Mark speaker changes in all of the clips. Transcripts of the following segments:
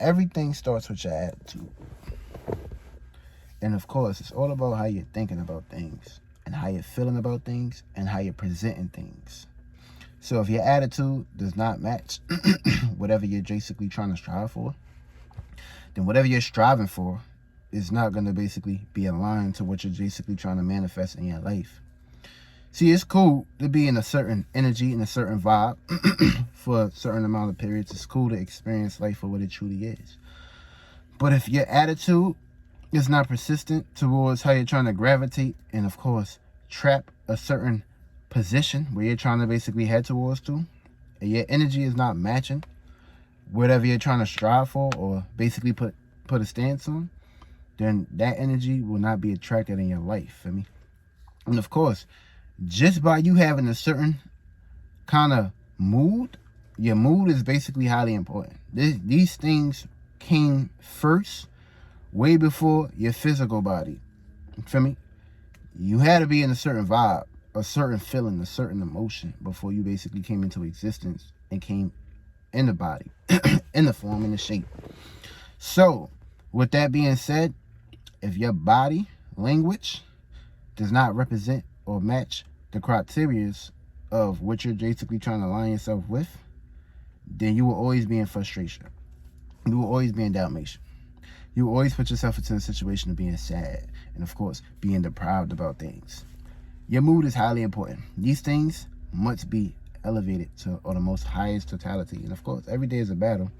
Speaker 1: everything starts with your attitude. And of course, it's all about how you're thinking about things and how you're feeling about things and how you're presenting things. So if your attitude does not match whatever you're basically trying to strive for, then whatever you're striving for is not going to basically be aligned to what you're basically trying to manifest in your life. See, it's cool to be in a certain energy and a certain vibe for a certain amount of periods. It's cool to experience life for what it truly is. But if your attitude is not persistent towards how you're trying to gravitate and, of course, trap a certain position where you're trying to basically head towards to, and your energy is not matching whatever you're trying to strive for or basically put a stance on, then that energy will not be attracted in your life. I mean, and of course, just by you having a certain kind of mood, your mood is basically highly important. These things came first, way before your physical body. You feel me? You had to be in a certain vibe, a certain feeling, a certain emotion before you basically came into existence and came in the body, in the form, in the shape. So, with that being said, if your body language does not represent or match the criteria of what you're basically trying to align yourself with, then you will always be in frustration. You will always be in dalmatian. You will always put yourself into a situation of being sad and, of course, being deprived about things. Your mood is highly important. These things must be elevated to the most highest totality. And, of course, every day is a battle.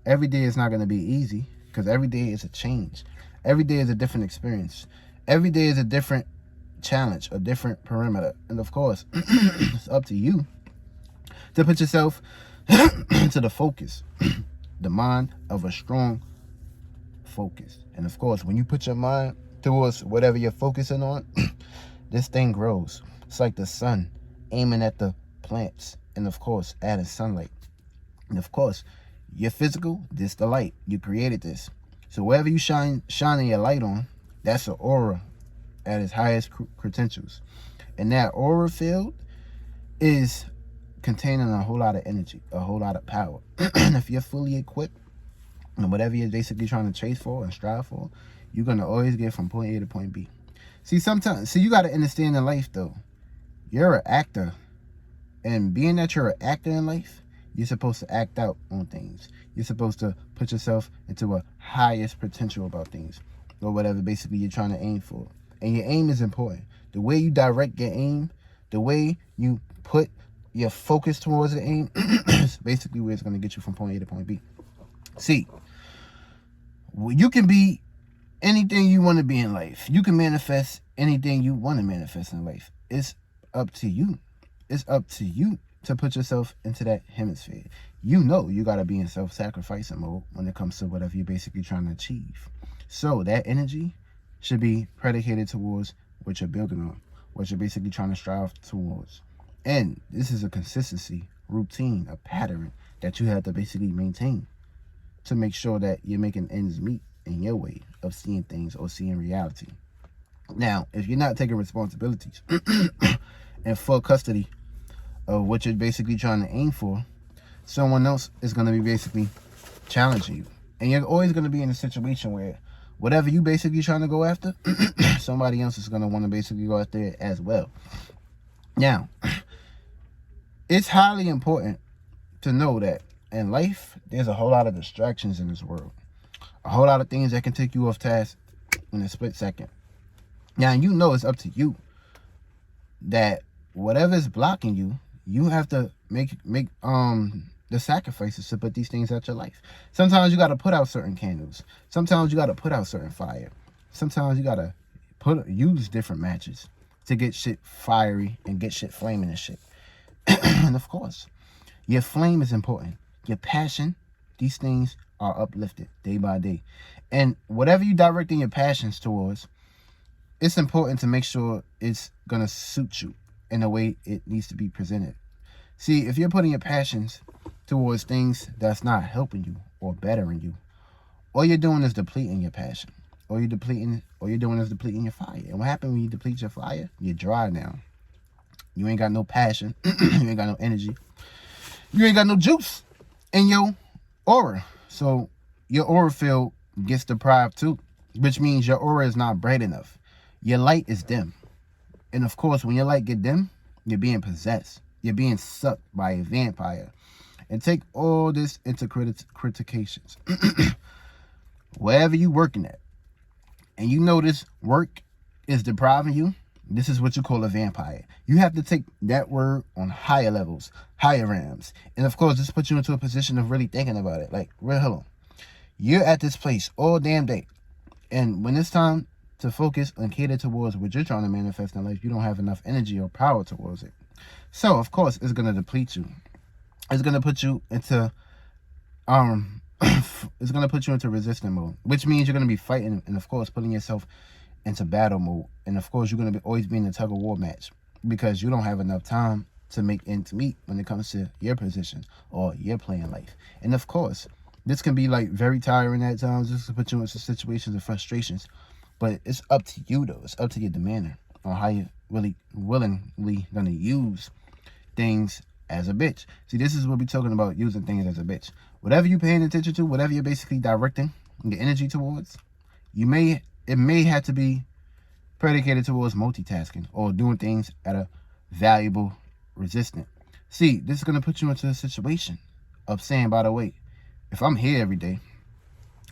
Speaker 1: Every day is not going to be easy because every day is a change. Every day is a different experience. Every day is a different challenge, a different perimeter. And, of course, it's up to you to put yourself into the focus, the mind of a strong focus. And of course, when you put your mind towards whatever you're focusing on, this thing grows. It's like the sun aiming at the plants, and of course, adding sunlight. And of course, your physical, this the light. You created this. So wherever you shining your light on, that's an aura at its highest credentials. And that aura field is containing a whole lot of energy, a whole lot of power. And if you're fully equipped, and whatever you're basically trying to chase for and strive for, you're going to always get from point A to point B. See, you got to understand in life, though, you're an actor. And being that you're an actor in life, you're supposed to act out on things. You're supposed to put yourself into a highest potential about things, or whatever basically you're trying to aim for. And your aim is important. The way you direct your aim, the way you put your focus towards the aim is basically where it's going to get you from point A to point B. See, you can be anything you want to be in life. You can manifest anything you want to manifest in life. It's up to you. It's up to you to put yourself into that hemisphere. You know you got to be in self-sacrificing mode when it comes to whatever you're basically trying to achieve. So that energy should be predicated towards what you're building on, what you're basically trying to strive towards. And this is a consistency, routine, a pattern that you have to basically maintain to make sure that you're making ends meet in your way of seeing things or seeing reality. Now, if you're not taking responsibilities and full custody of what you're basically trying to aim for, someone else is going to be basically challenging you. And you're always going to be in a situation where whatever you basically trying to go after, somebody else is going to want to basically go after it as well. Now, it's highly important to know that in life, there's a whole lot of distractions in this world. A whole lot of things that can take you off task in a split second. Now, you know it's up to you that whatever is blocking you, you have to make the sacrifices to put these things out your life. Sometimes you got to put out certain candles. Sometimes you got to put out certain fire. Sometimes you got to use different matches to get shit fiery and get shit flaming and shit. And of course, your flame is important. Your passion, these things are uplifted day by day. And whatever you directing your passions towards, it's important to make sure it's going to suit you in the way it needs to be presented. See, if you're putting your passions towards things that's not helping you or bettering you, all you're doing is depleting your passion. All you're doing is depleting your fire. And what happens when you deplete your fire? You're dry now. You ain't got no passion. You ain't got no energy. You ain't got no juice in your aura. So your aura field gets deprived too, which means your aura is not bright enough. Your light is dim. And of course, when your light get dim, you're being possessed. You're being sucked by a vampire. And take all this into critications. Wherever you working at, and you know this work is depriving you, this is what you call a vampire. You have to take that word on higher levels, higher realms. And of course, this puts you into a position of really thinking about it. Like, real hello. You're at this place all damn day. And when it's time to focus and cater towards what you're trying to manifest in life, you don't have enough energy or power towards it. So, of course, it's going to deplete you. It's going to put you into it's going to put you into resistant mode, which means you're going to be fighting and, of course, putting yourself into battle mode. And, of course, you're going to always be in a tug of war match because you don't have enough time to make ends meet when it comes to your position or your playing life. And, of course, this can be, like, very tiring at times. This can put you into situations of frustrations. But it's up to you, though. It's up to your demeanor on how you're really willingly going to use things as a bitch. See, this is what we're talking about, using things as a bitch. Whatever you're paying attention to, whatever you're basically directing your energy towards, it may have to be predicated towards multitasking or doing things at a valuable resistant. See, this is going to put you into a situation of saying, by the way, if I'm here every day,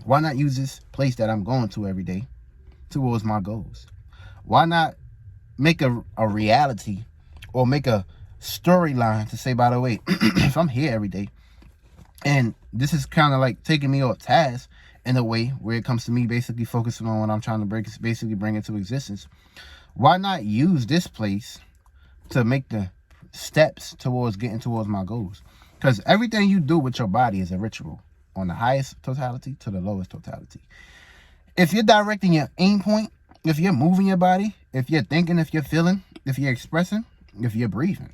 Speaker 1: why not use this place that I'm going to every day towards my goals? Why not make a reality or make a storyline to say, by the way, if I'm here every day, and this is kind of like taking me off task in a way where it comes to me basically focusing on what I'm trying to basically bring into existence, why not use this place to make the steps towards getting towards my goals? Because everything you do with your body is a ritual, on the highest totality to the lowest totality. If you're directing your aim point, if you're moving your body, if you're thinking, if you're feeling, if you're expressing, if you're breathing,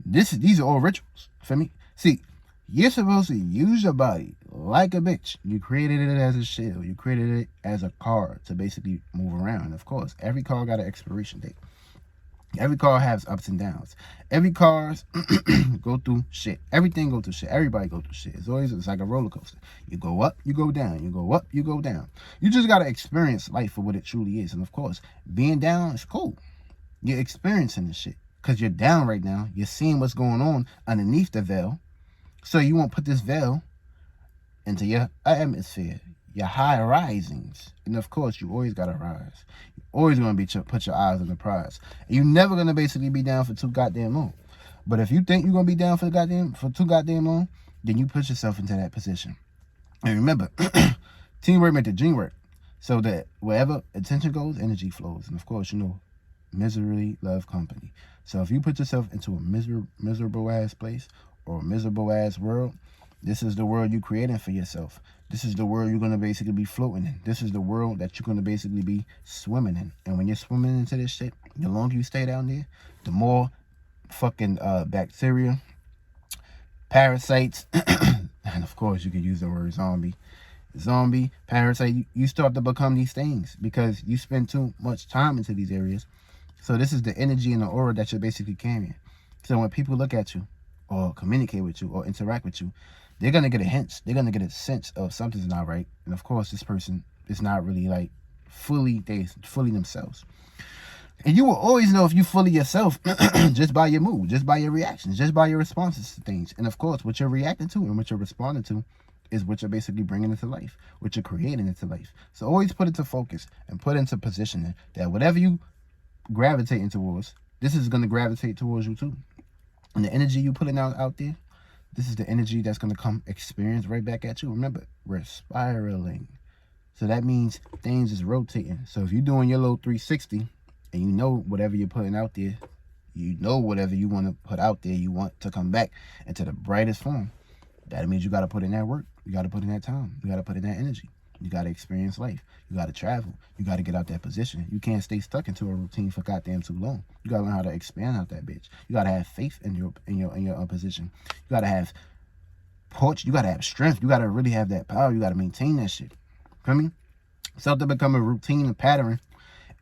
Speaker 1: these are all rituals for me. See, you're supposed to use your body like a bitch. You created it as a shell. You created it as a car to basically move around. Of course, every car got an expiration date. Every car has ups and downs. Every cars go through shit. Everything go through shit. Everybody go through shit. It's like a roller coaster. You go up, you go down. You go up, you go down. You just got to experience life for what it truly is. And of course, being down is cool. You're experiencing this shit because you're down right now. You're seeing what's going on underneath the veil. So you won't put this veil into your atmosphere, your high risings. And of course, you always got to rise. You're always going to put your eyes on the prize. And you're never going to basically be down for too goddamn long. But if you think you're going to be down for too goddamn long, then you put yourself into that position. And remember, teamwork makes the dream work. So that wherever attention goes, energy flows. And of course, misery love company. So if you put yourself into a miserable ass place or a miserable ass world, this is the world you're creating for yourself. This is the world you're going to basically be floating in. This is the world that you're going to basically be swimming in. And when you're swimming into this shit, the longer you stay down there, the more fucking bacteria, parasites, and of course you can use the word zombie, parasite, you start to become these things because you spend too much time into these areas. So this is the energy and the aura that you're basically carrying. So when people look at you or communicate with you or interact with you, they're going to get a hint. They're going to get a sense of something's not right. And of course, this person is not really like fully themselves. And you will always know if you fully yourself just by your mood, just by your reactions, just by your responses to things. And of course, what you're reacting to and what you're responding to is what you're basically bringing into life, what you're creating into life. So always put into focus and put into positioning that whatever you gravitating towards, this is going to gravitate towards you too. And the energy you putting out there, this is the energy that's going to come experience right back at you. Remember, we're spiraling. So that means things is rotating. So if you're doing your little 360 and you know whatever you're putting out there, you know whatever you want to put out there, you want to come back into the brightest form. That means you got to put in that work. You got to put in that time. You got to put in that energy. You got to experience life. You got to travel. You got to get out that position. You can't stay stuck into a routine for goddamn too long. You got to learn how to expand out that bitch. You got to have faith in your position. You got to have porch. You got to have strength. You got to really have that power. You got to maintain that shit. Feel me? Something become a routine and pattern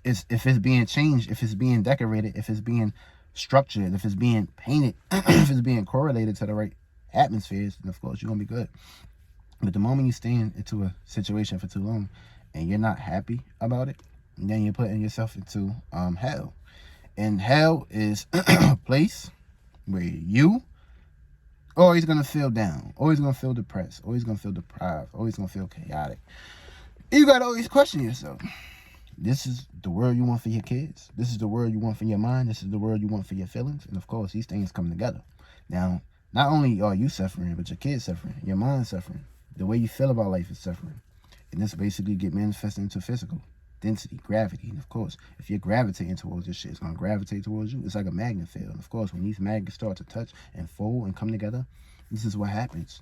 Speaker 1: is if it's being changed, if it's being decorated, if it's being structured, if it's being painted, if it's being correlated to the right atmospheres, and of course you're gonna be good. But the moment you stay into a situation for too long and you're not happy about it, then you're putting yourself into hell. And hell is a place where you always gonna feel down, always gonna feel depressed, always gonna feel deprived, always gonna feel chaotic. You gotta always question yourself. This is the world you want for your kids. This is the world you want for your mind. This is the world you want for your feelings. And of course, these things come together. Now, not only are you suffering, but your kids suffering, your mind suffering. The way you feel about life is suffering. And this basically get manifested into physical density, gravity. And of course, if you're gravitating towards this shit, it's going to gravitate towards you. It's like a magnet field. And of course, when these magnets start to touch and fold and come together, this is what happens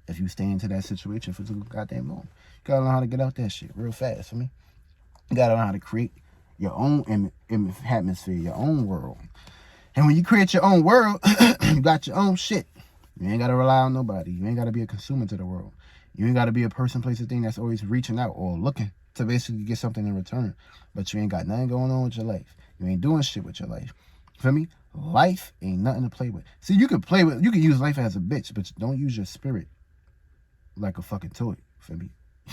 Speaker 1: if you stay into that situation for too goddamn long. You got to learn how to get out that shit real fast, for me. You got to learn how to create your own atmosphere, your own world. And when you create your own world, you got your own shit. You ain't got to rely on nobody. You ain't got to be a consumer to the world. You ain't got to be a person, place, or thing that's always reaching out or looking to basically get something in return. But you ain't got nothing going on with your life. You ain't doing shit with your life. Feel me? Life ain't nothing to play with. See, you can use life as a bitch, but don't use your spirit like a fucking toy. Feel me?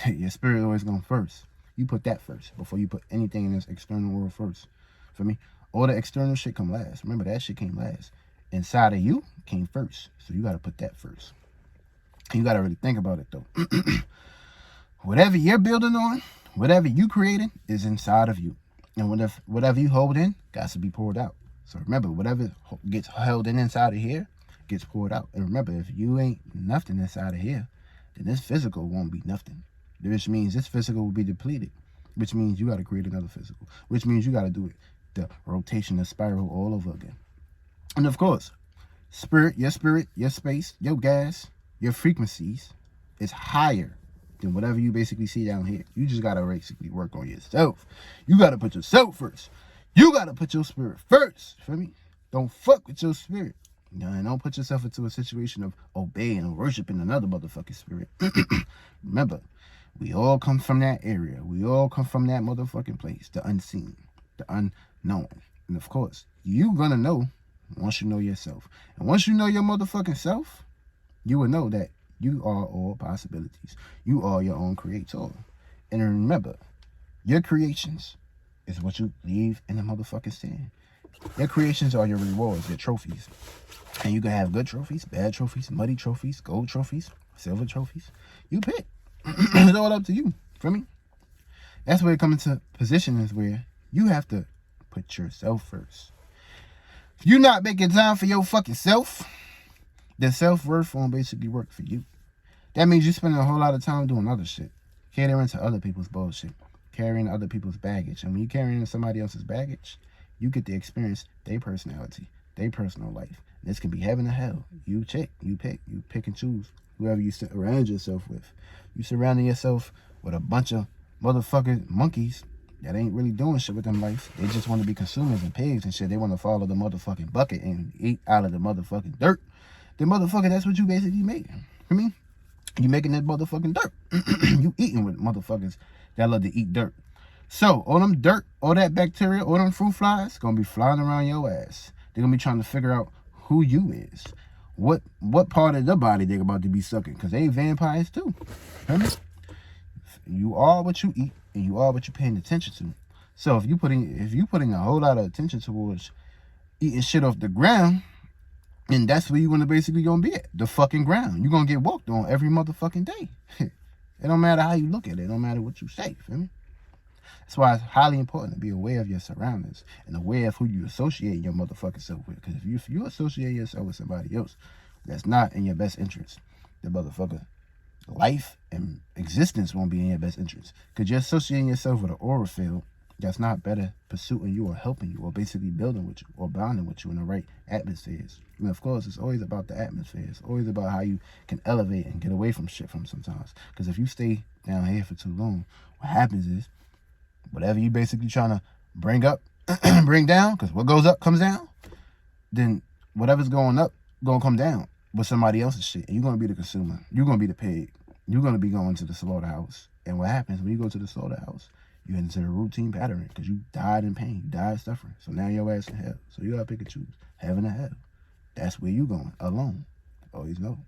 Speaker 1: Your spirit always going first. You put that first before you put anything in this external world first. Feel me? All the external shit come last. Remember, that shit came last. Inside of you came first. So you got to put that first. You got to really think about it, though. Whatever you're building on, whatever you created is inside of you. And whatever you hold in, got to be poured out. So remember, whatever gets held in inside of here gets poured out. And remember, if you ain't nothing inside of here, then this physical won't be nothing. Which means this physical will be depleted. Which means you got to create another physical. Which means you got to do it, the rotation, the spiral all over again. And of course, spirit, your space, your gas, your frequencies is higher than whatever you basically see down here. You just got to basically work on yourself. You got to put yourself first. You got to put your spirit first. Feel me? Don't fuck with your spirit. And don't put yourself into a situation of obeying and worshiping another motherfucking spirit. Remember, we all come from that area. We all come from that motherfucking place. The unseen. The unknown. And of course, you gonna know once you know yourself. And once you know your motherfucking self, you will know that you are all possibilities. You are your own creator. And remember, your creations is what you leave in the motherfucking stand. Your creations are your rewards, your trophies. And you can have good trophies, bad trophies, muddy trophies, gold trophies, silver trophies. You pick. It's all up to you. Feel me? That's where it comes into position, is where you have to put yourself first. If you're not making time for your fucking self, then self-worth won't basically work for you. That means you're spending a whole lot of time doing other shit. Catering to other people's bullshit. Carrying other people's baggage. And when you're carrying somebody else's baggage, you get to experience their personality, their personal life. This can be heaven or hell. You pick and choose whoever you surround yourself with. You surrounding yourself with a bunch of motherfucking monkeys that ain't really doing shit with them life. They just want to be consumers and pigs and shit. They want to follow the motherfucking bucket and eat out of the motherfucking dirt. The motherfucker, that's what you basically making. I mean, you making that motherfucking dirt. You eating with motherfuckers that love to eat dirt. So, all them dirt, all that bacteria, all them fruit flies, gonna be flying around your ass. They're gonna be trying to figure out who you is. What part of the body they're about to be sucking. Because they vampires too. Remember? You are what you eat, and you are what you're paying attention to. So if you putting a whole lot of attention towards eating shit off the ground, and that's where you're gonna basically gonna be at, the fucking ground. You're gonna get walked on every motherfucking day. It don't matter how you look at it. It don't matter what you say. Feel me? That's why it's highly important to be aware of your surroundings and aware of who you associate your motherfucking self with. Because if you associate yourself with somebody else that's not in your best interest, the motherfucker life and existence won't be in your best interest. Because you're associating yourself with an aura field that's not better pursuing you or helping you or basically building with you or bonding with you in the right atmospheres. And of course, it's always about the atmosphere. It's always about how you can elevate and get away from shit from sometimes. Because if you stay down here for too long, what happens is whatever you basically trying to bring up, bring down, because what goes up comes down, then whatever's going up gonna come down with somebody else's shit. And you're gonna be the consumer. You're gonna be the pig. You're gonna be going to the slaughterhouse. And what happens when you go to the slaughterhouse? You into a routine pattern because you died in pain, you died suffering. So now your ass in hell. So you gotta pick and choose, heaven or hell. That's where you going, alone. Always know.